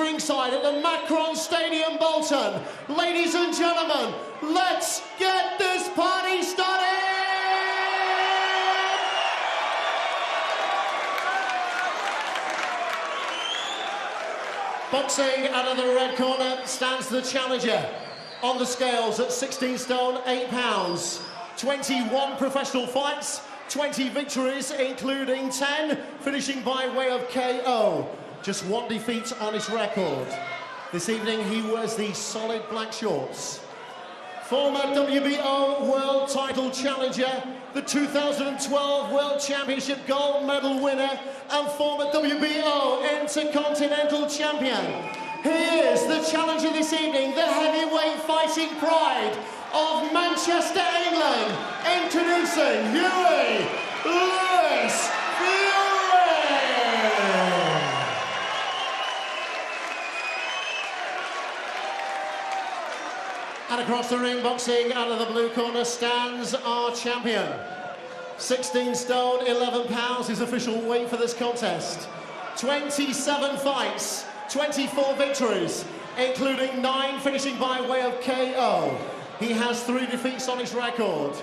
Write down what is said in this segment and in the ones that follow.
ringside at the Macron Stadium, Bolton. Ladies and gentlemen, let's get this party started! Boxing out of the red corner stands the challenger. On the scales at 16 stone, 8 pounds. 21 professional fights, 20 victories, including 10 finishing by way of KO. Just one defeat on his record. This evening he wears the solid black shorts. Former WBO World Title Challenger, the 2012 World Championship Gold Medal winner, and former WBO Intercontinental Champion. He is the challenger this evening, the heavyweight fighting pride of Manchester, England, introducing Hughie Fьюri! And across the ring, boxing out of the blue corner, stands our champion. 16 stone, 11 pounds, his official weight for this contest. 27 fights, 24 victories, including 9 finishing by way of KO. He has 3 defeats on his record.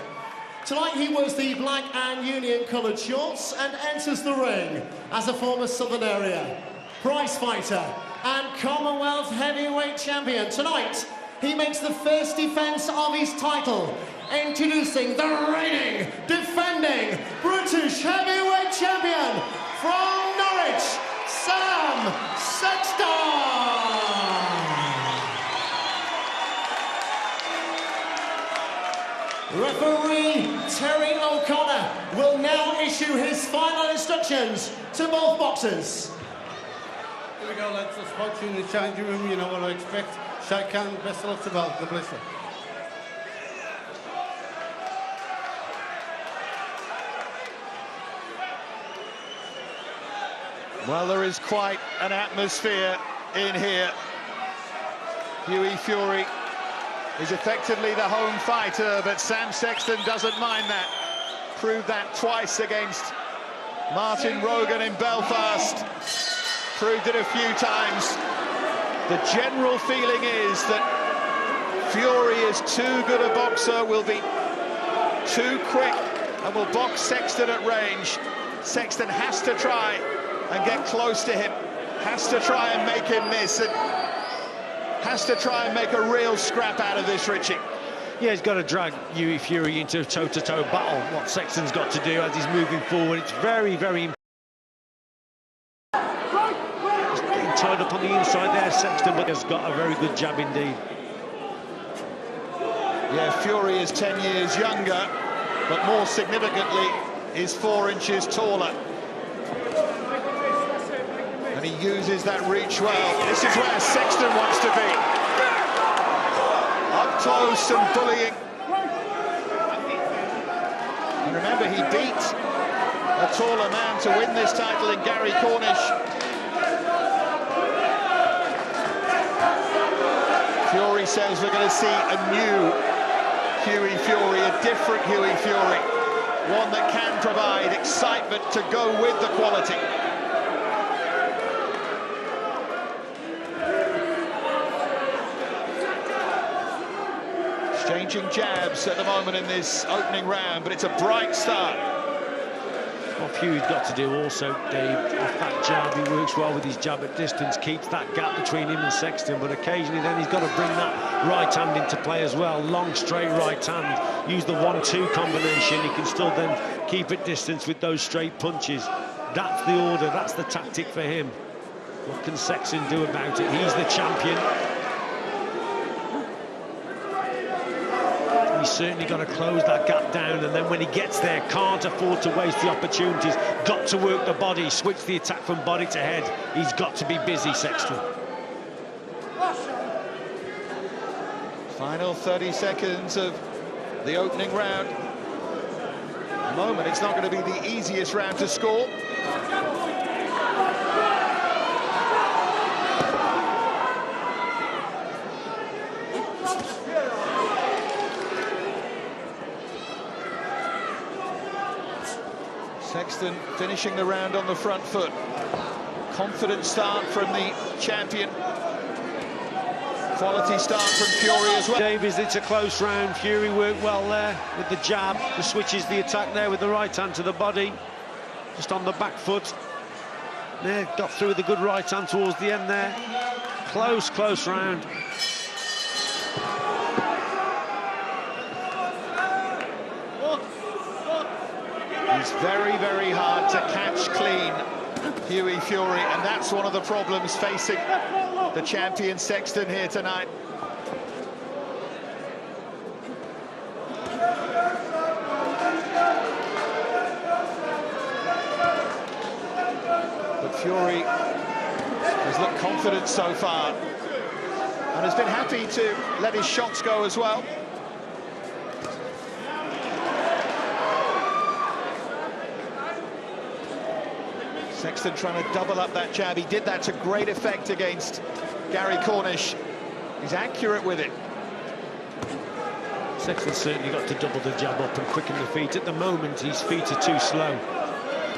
Tonight he wears the black and union coloured shorts and enters the ring as a former Southern area prize fighter and Commonwealth heavyweight champion. Tonight he makes the first defence of his title, introducing the reigning, defending British heavyweight champion from Norwich, Сэm Сэkston! Referee Terry O'Connor will now issue his final instructions to both boxers. Here we go, lads. Just watch you in the changing room. You know what I expect. Shake hands, best of luck to both. God bless you. Well, there is quite an atmosphere in here. Hьюи Фьюри is effectively the home fighter, but Сэм Сэкстон doesn't mind that. Proved that twice against Martin Rogan in Belfast. Proved it a few times. The general feeling is that Fury is too good a boxer, will be too quick, and will box Sexton at range. Sexton has to try and get close to him, has to try and make him miss, and has to try and make a real scrap out of this, Richie. Yeah, he's got to drag Hьюi Fьюri into a toe-to-toe battle. What Sexton's got to do as he's moving forward, it's very, very important. He's getting tied up on the inside there, Sexton, but has got a very good jab indeed. Yeah, Fury is 10 years younger, but more significantly, is 4 inches taller. And he uses that reach well. This is where Sexton wants to be. Up close and bullying. And remember, he beat a taller man to win this title in Gary Cornish. Fury says we're going to see a new Hьюi Fьюri, a different Hьюi Fьюri. One that can provide excitement to go with the quality. Exchanging jabs at the moment in this opening round, but it's a bright start. What Hьюi's got to do also, Dave, off that jab, he works well with his jab at distance, keeps that gap between him and Sexton, but occasionally then he's got to bring that right hand into play as well. Long, straight right hand. Use the 1-2 combination. He can still then keep at distance with those straight punches. That's the order, that's the tactic for him. What can Sexton do about it? He's the champion. He's certainly got to close that gap down, and then when he gets there, can't afford to waste the opportunities. Got to work the body, switch the attack from body to head. He's got to be busy, Sexton. Final 30 seconds of the opening round. At the moment, it's not going to be the easiest round to score. Sexton finishing the round on the front foot. Confident start from the champion. Quality start from Fьюри as well. Davies, it's a close round. Fьюri worked well there with the jab. The switches the attack there with the right hand to the body. Just on the back foot. There, got through with a good right hand towards the end there. Close round. He's very, very hard to catch clean, Hьюi Fьюri, and that's one of the problems facing the champion Sexton here tonight. But Fьюri has looked confident so far and has been happy to let his shots go as well. Sexton trying to double up that jab. He did that to great effect against Gary Cornish. He's accurate with it. Sexton certainly got to double the jab up and quicken the feet. At the moment, his feet are too slow.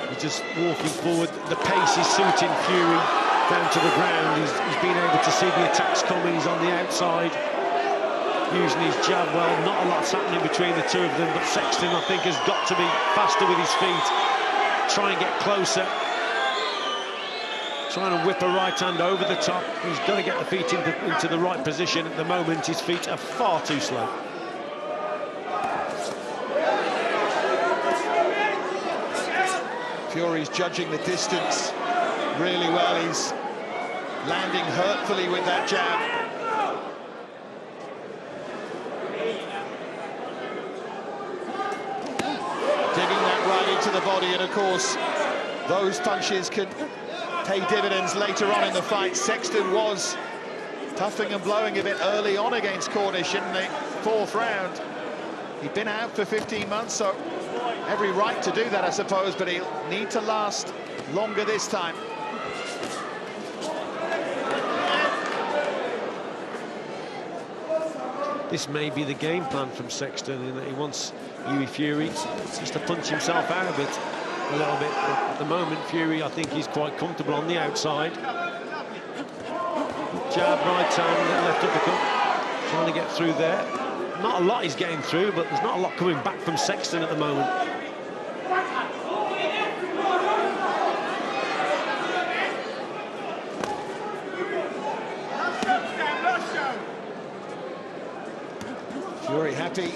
He's just walking forward. The pace is suiting Fьюri down to the ground. He's been able to see the attacks coming. He's on the outside, using his jab well. Not a lot's happening between the two of them, but Sexton, I think, has got to be faster with his feet. Try and get closer. Trying to whip a right hand over the top. He's got to get the feet into the right position. At the moment, his feet are far too slow. Fьюri's judging the distance really well. He's landing hurtfully with that jab. Digging that right into the body, and of course, those punches can pay dividends later on in the fight. Sexton was toughing and blowing a bit early on against Cornish in the 4th round. He'd been out for 15 months, so every right to do that, I suppose, but he'll need to last longer this time. This may be the game plan from Sexton, in that he wants Hьюi Fьюri just to punch himself out of it a little bit. But at the moment, Fьюri, I think he's quite comfortable on the outside. Jab, right hand, left uppercut, trying to get through there. Not a lot he's getting through, but there's not a lot coming back from Sexton at the moment. Fьюri happy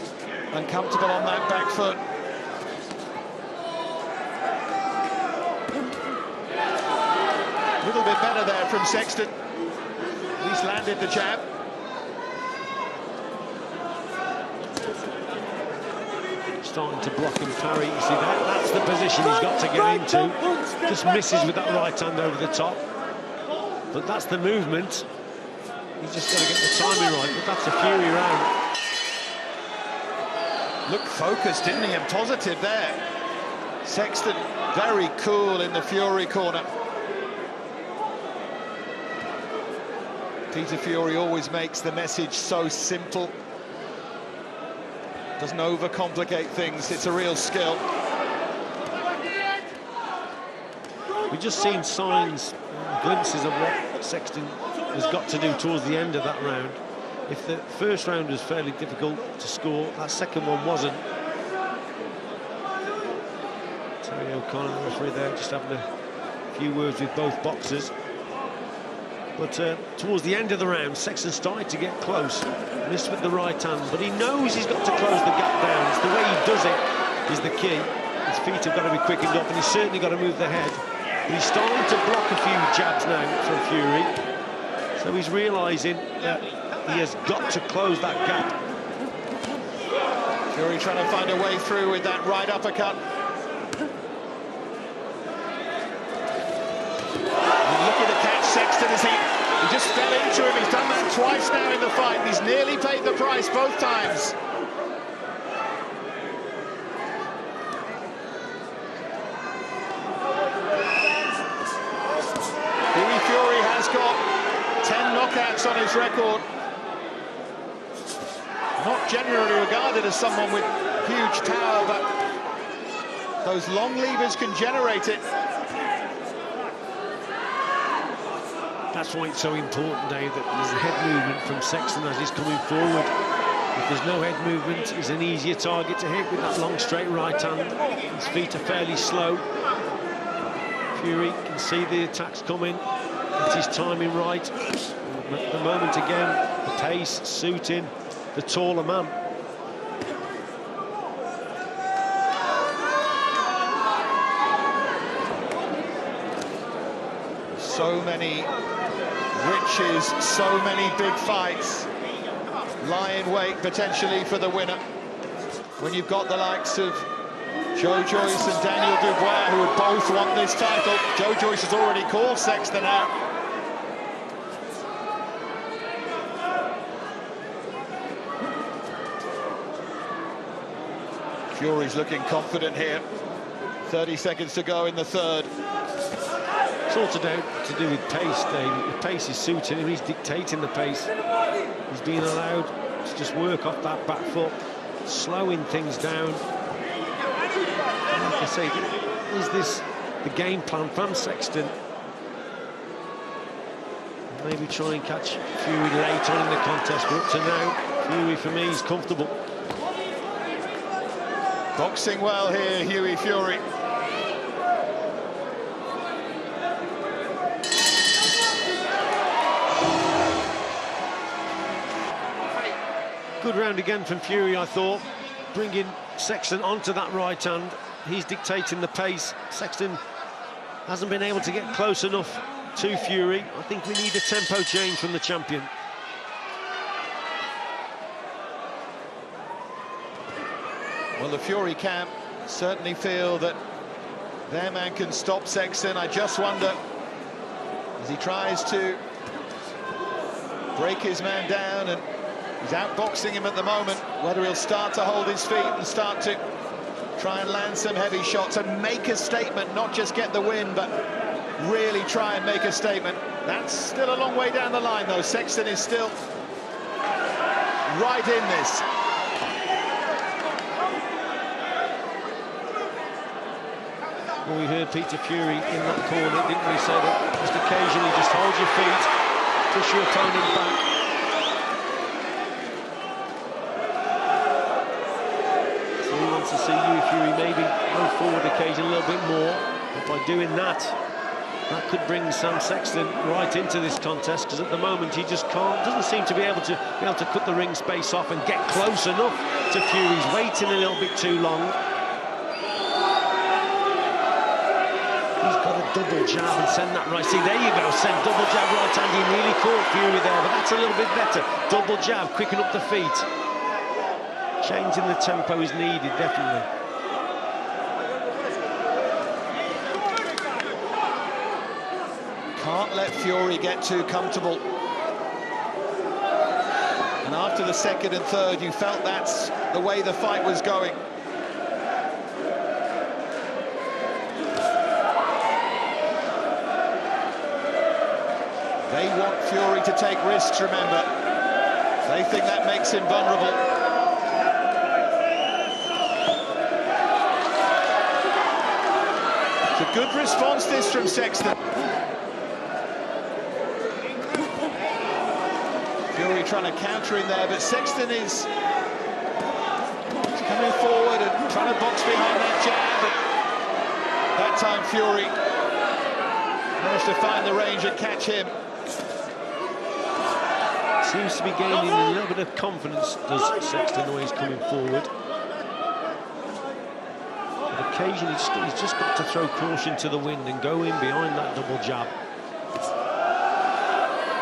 and comfortable on that back foot. A little bit better there from Sexton. He's landed the jab. Starting to block and parry. You see that? That's the position he's got to get into. Just misses with that right hand over the top. But that's the movement. He's just got to get the timing right. But that's a Fьюri round. Looked focused, didn't he? And positive there. Sexton very cool in the Fьюri corner. Peter Fьюri always makes the message so simple. Doesn't overcomplicate things. It's a real skill. We've just seen signs, glimpses of what Sexton has got to do towards the end of that round. If the first round was fairly difficult to score, that second one wasn't. Terry O'Connor, the referee there, just having a few words with both boxers. But towards the end of the round, Sexton started to get close. Missed with the right hand, but he knows he's got to close the gap down. It's the way he does it is the key. His feet have got to be quickened up, and he's certainly got to move the head. But he's starting to block a few jabs now from Fьюri. So he's realising that he has got to close that gap. Fьюri trying to find a way through with that right uppercut. Looking to catch Sexton as he just fell into him. He's done that twice now in the fight, and he's nearly paid the price both times. Hьюi Fьюri has got 10 knockouts on his record. Not generally regarded as someone with huge power, but those long levers can generate it. That's why it's so important, Dave, that there's a head movement from Sexton as he's coming forward. If there's no head movement, he's an easier target to hit with that long, straight right hand. His feet are fairly slow. Fьюри can see the attacks coming. It's his timing right. At the moment again, the pace suiting the taller man. So many riches, so many big fights lie in wait potentially for the winner. When you've got the likes of Joe Joyce and Daniel Dubois, who would both want this title. Joe Joyce has already called Sexton out. Fьюri's looking confident here. 30 seconds to go in the third. It's all to do with pace, Dave. The pace is suiting him, he's dictating the pace. He's being allowed to just work off that back foot, slowing things down. And like I say, is this the game plan from Sexton? Maybe try and catch Fьюri late on in the contest, but up to now, Fьюri for me is comfortable. Boxing well here, Hьюi Fьюри. Good round again from Fьюri, I thought, bringing Sexton onto that right hand. He's dictating the pace. Sexton hasn't been able to get close enough to Fьюri. I think we need a tempo change from the champion. Well, the Fьюri camp certainly feel that their man can stop Sexton. I just wonder, as he tries to break his man down, and he's outboxing him at the moment, whether he'll start to hold his feet and start to try and land some heavy shots and make a statement, not just get the win, but really try and make a statement. That's still a long way down the line, though. Sexton is still right in this. Well, we heard Peter Fьюri in that corner, didn't we? Say that just occasionally just hold your feet, push your opponent back. So he wants to see Hьюi Fьюri maybe go forward occasionally a little bit more. But by doing that, that could bring Sam Sexton right into this contest, because at the moment he just doesn't seem to be able to cut the ring space off and get close enough to Fьюri. He's waiting a little bit too long. He's got a double jab and send that right. See, there you go, send double jab right hand. He nearly caught Fьюri there, but that's a little bit better. Double jab, quicken up the feet. Changing the tempo is needed, definitely. Can't let Fьюri get too comfortable. And after the second and third, you felt that's the way the fight was going. They want Fьюri to take risks, remember. They think that makes him vulnerable. It's a good response, this, from Sexton. Fьюri trying to counter in there, but Sexton is coming forward and trying to box behind that jab. But that time Fьюri managed to find the range and catch him. Seems to be gaining a little bit of confidence, does Sexton, the way he's coming forward. But occasionally he's just got to throw caution to the wind and go in behind that double jab.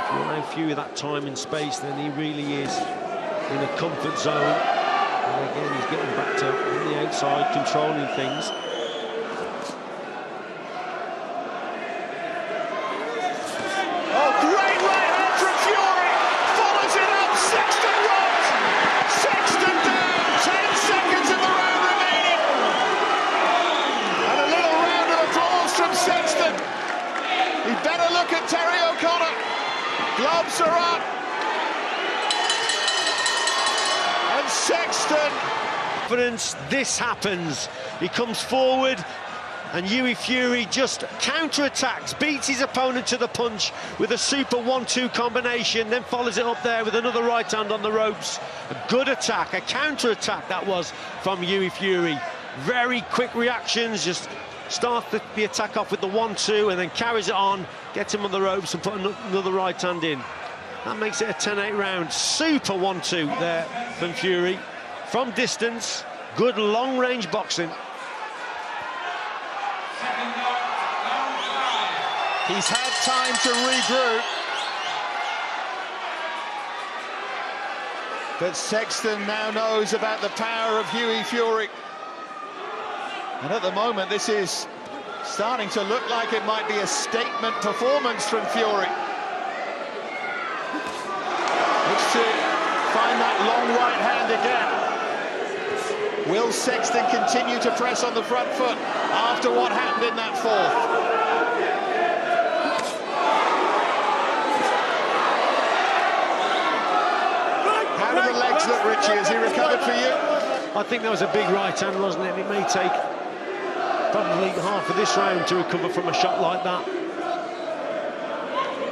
If you allow Fьюri that time and space, then he really is in a comfort zone. And again, he's getting back to on the outside, controlling things. Gloves are up, and Sexton. Confidence, this happens. He comes forward, And Hughie Fьюri just counter-attacks, beats his opponent to the punch with a super 1-2 combination, then follows it up there with another right hand on the ropes. A good attack, a counter-attack that was from Hughie Fьюri. Very quick reactions, just starts the attack off with the 1-2 and then carries it on, gets him on the ropes and put another right hand in. That makes it a 10-8 round. Super 1-2 there from Fьюri. From distance, good long-range boxing. He's had time to regroup. But Sexton now knows about the power of Hughie Fьюri. And at the moment, this is starting to look like it might be a statement performance from Fьюri. Looks to find that long right hand again. Will Sexton continue to press on the front foot after what happened in that fourth? How do the legs look, Richie? Has he recovered for you? I think that was a big right hand, wasn't it? It may take probably half of this round to recover from a shot like that.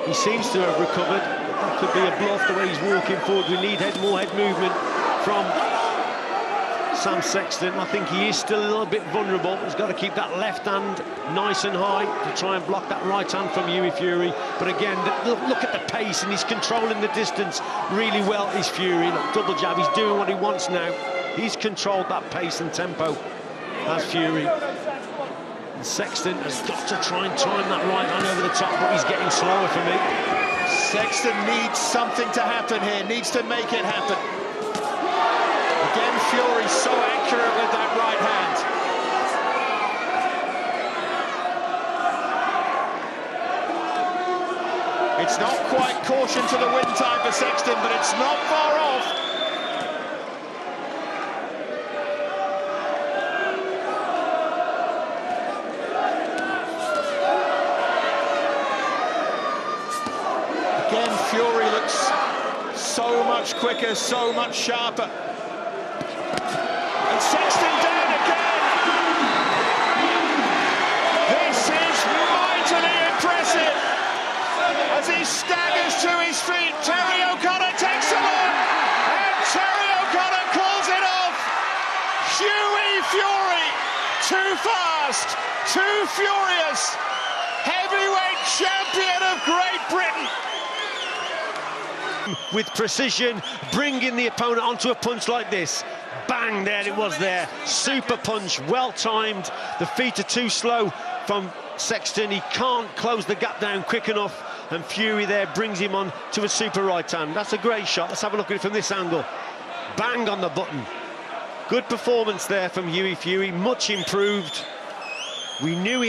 He seems to have recovered. That could be a bluff, the way he's walking forward. We need more head movement from Sam Sexton. I think he is still a little bit vulnerable. He's got to keep that left hand nice and high to try and block that right hand from Hughie Fьюri. But again, look at the pace, and he's controlling the distance really well, is Fьюri. Look, double jab, he's doing what he wants now. He's controlled that pace and tempo, as Fьюri. And Sexton has got to try and time that right hand over the top, but he's getting slower for me. Sexton needs something to happen here, needs to make it happen. Again, Fьюri so accurate with that right hand. It's not quite caution to the wind time for Sexton, but it's not far off. Again, Fьюri looks so much quicker, so much sharper. And Sexton down again. This is mightily impressive. As he staggers to his feet, Terry O'Connor takes him on. And Terry O'Connor calls it off. Hughie Fьюri, too fast, too furious. Heavyweight champion of Great Britain. With precision, bringing the opponent onto a punch like this. Bang, there it was there. Super punch, well timed. The feet are too slow from Sexton. He can't close the gap down quick enough. And Fьюri there brings him on to a super right hand. That's a great shot. Let's have a look at it from this angle. Bang on the button. Good performance there from Hughie Fьюri, much improved. We knew he had